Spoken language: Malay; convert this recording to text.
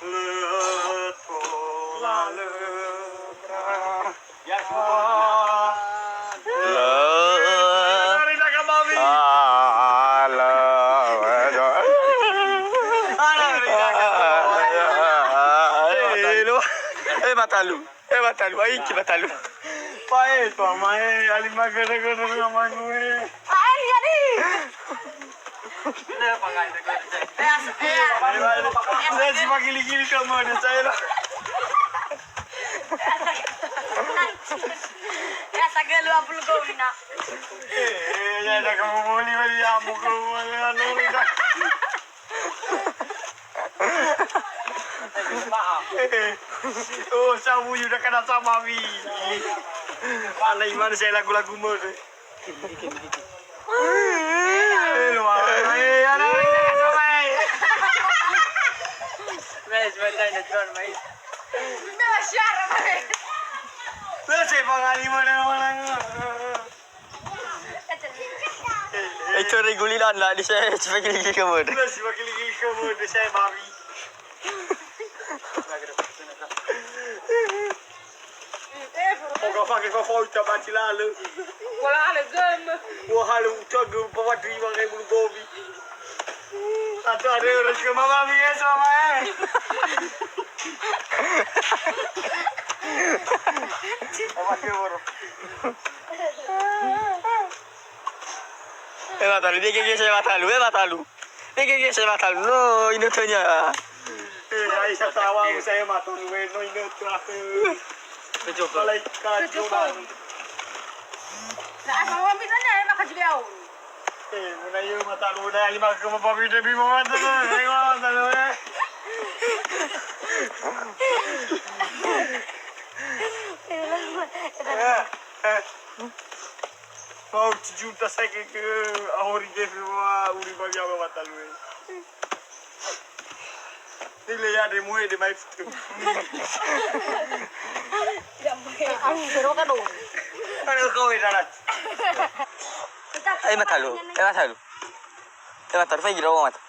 Ya, Matalu, aí que matalu. pai, tua mãe, ali magana mãe. Ay, jadi. Saya si magili-gili ka mo na saya. Ya saga 20 kau bina. Ya dah kamu boleh beli amu kau ano ni dah. Oh, sabu you dah kena sama mi. Mana iman saya lagu-lagu mo. Dah syarah mai. Saya pangali mo na naman. Itu reguliran lah di saya sebagai gigi kamu. Si magili-gili ka mo na saya mami. Kau kau kau tak baca lalu. Wala ada gem. Wah halu utag bawa terima kayak bulu gobi. Atau ada orang ke mama biasa sama Apa dia baru? Matalu, dia gigi saya matalu. Dia gigi saya matalu. No, ini tanya. Aisyah tawa saya matalu, no ini terakhir. Malaikat Tuhan. Nah, apa bisa ni makan juga. Muna yun matalu na lima ka mapapita bi mo matalu. Ay matalu na. Mau juta saya ke ahori ke uri bagi apa matalu. Nile ya de muhe de mai fitu. Ang biro ka doon. Ano kau idarat? Matalu. Saya gila mata.